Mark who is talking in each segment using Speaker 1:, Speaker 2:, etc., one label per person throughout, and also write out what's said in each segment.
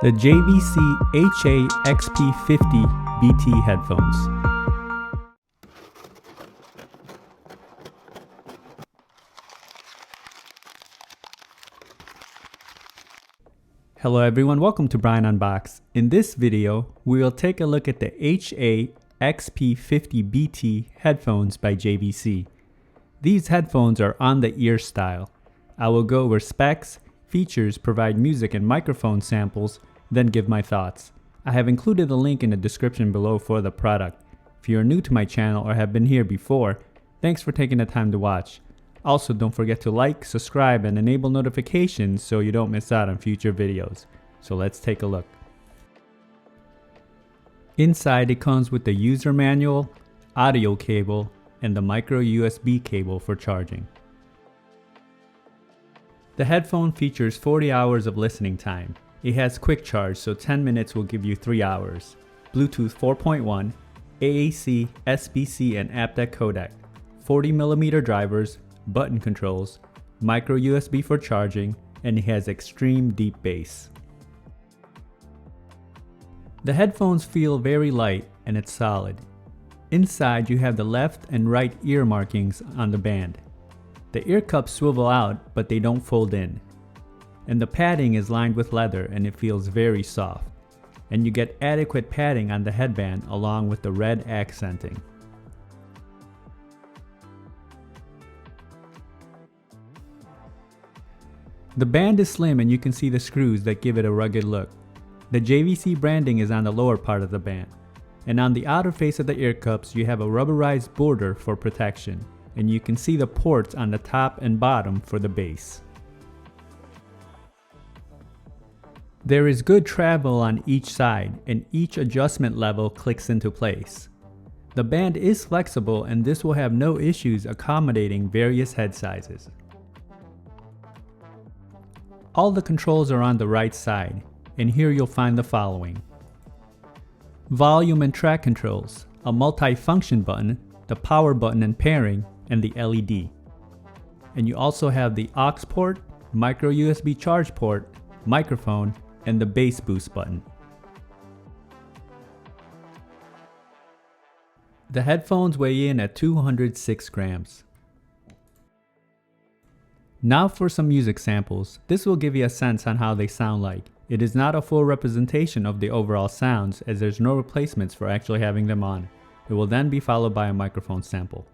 Speaker 1: the JVC HA-XP50BT headphones. Hello everyone, welcome to Brian Unboxed. In this video, we will take a look at the HA-XP50BT headphones by JVC. These headphones are on the ear style. I will go over specs, features, provide music and microphone samples, then give my thoughts. I have included a link in the description below for the product. If you are new to my channel or have been here before, thanks for taking the time to watch. Also, don't forget to like, subscribe, and enable notifications so you don't miss out on future videos. So let's take a look. Inside, it comes with the user manual, audio cable, and the micro USB cable for charging. The headphone features 40 hours of listening time. It has quick charge, so 10 minutes will give you 3 hours. Bluetooth 4.1, AAC, SBC, and aptX codec. 40mm drivers, button controls, micro USB for charging, and it has extreme deep bass. The headphones feel very light and it's solid. Inside you have the left and right ear markings on the band. The ear cups swivel out, but they don't fold in. And the padding is lined with leather and it feels very soft. And you get adequate padding on the headband along with the red accenting. The band is slim and you can see the screws that give it a rugged look. The JVC branding is on the lower part of the band. And on the outer face of the ear cups you have a rubberized border for protection. And you can see the ports on the top and bottom for the bass. There is good travel on each side and each adjustment level clicks into place. The band is flexible and this will have no issues accommodating various head sizes. All the controls are on the right side, and here you'll find the following. Volume and track controls, a multi-function button, the power button and pairing, and the LED. And you also have the aux port, micro USB charge port, microphone, and the bass boost button. The headphones weigh in at 206 grams. Now for some music samples. This will give you a sense on how they sound like. It is not a full representation of the overall sounds as there's no replacements for actually having them on. It will then be followed by a microphone sample.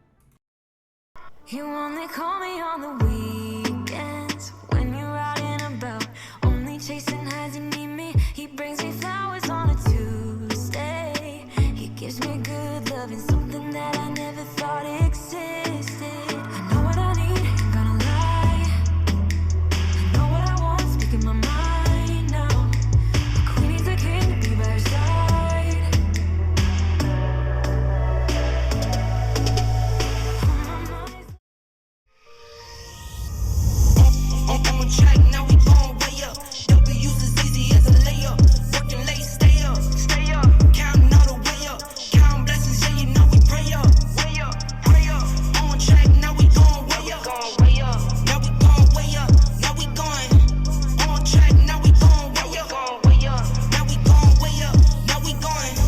Speaker 2: You only call me on the weekends when you're out and about, only chasing highs and need me. He brings me flowers on a Tuesday. He gives me good love and something that I never thought existed. I know what I need, ain't gonna lie. I know what I want, speaking my mind now. A queen is a king to be by her side. Now we going way up. W's as easy as a layup. Working late, stay up. Counting all the way up. Counting blessings, yeah, you know we pray up. Way up. On track, now we going way up. Now we going way up. Now we going on track, now we going way up. Now we going way up. Now we going.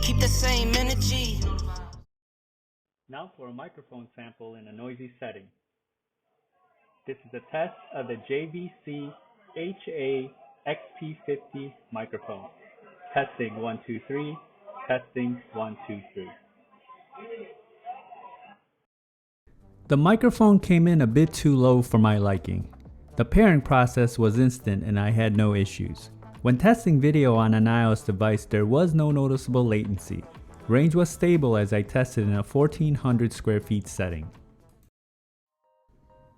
Speaker 2: Keep the same energy.
Speaker 1: Now for a microphone sample in a noisy setting. This is a test of the JVC HA-XP50 microphone. Testing 1 2 3. Testing 1 2 3. The microphone came in a bit too low for my liking. The pairing process was instant and I had no issues. When testing video on an iOS device, there was no noticeable latency. Range was stable as I tested in a 1400 square feet setting.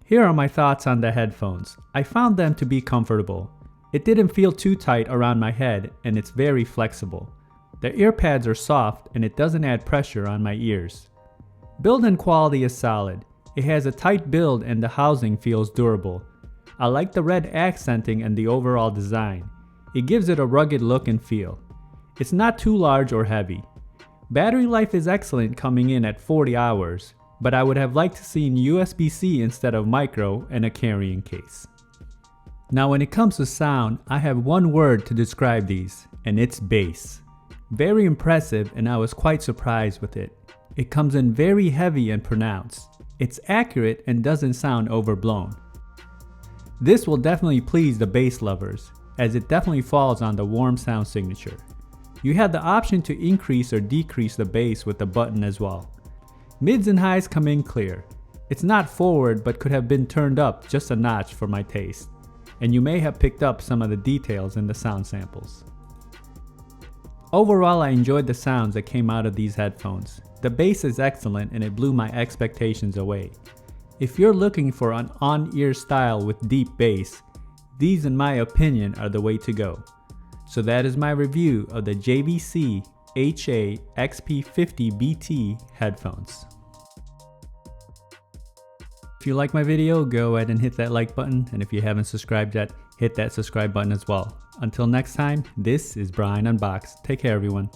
Speaker 1: Here are my thoughts on the headphones. I found them to be comfortable. It didn't feel too tight around my head and it's very flexible. The ear pads are soft and it doesn't add pressure on my ears. Build and quality is solid. It has a tight build and the housing feels durable. I like the red accenting and the overall design. It gives it a rugged look and feel. It's not too large or heavy. Battery life is excellent, coming in at 40 hours. But I would have liked to see USB-C instead of micro and a carrying case. Now when it comes to sound, I have one word to describe these, and it's bass. Very impressive, and I was quite surprised with it. It comes in very heavy and pronounced. It's accurate and doesn't sound overblown. This will definitely please the bass lovers, as it definitely falls on the warm sound signature. You have the option to increase or decrease the bass with the button as well. Mids and highs come in clear. It's not forward but could have been turned up just a notch for my taste. And you may have picked up some of the details in the sound samples. Overall, I enjoyed the sounds that came out of these headphones. The bass is excellent and it blew my expectations away. If you're looking for an on-ear style with deep bass, these in my opinion are the way to go. So that is my review of the JVC HA-XP50BT headphones. If you like my video, go ahead and hit that like button, and if you haven't subscribed yet, hit that subscribe button as well. Until next time, this is Brian Unboxed. Take care everyone.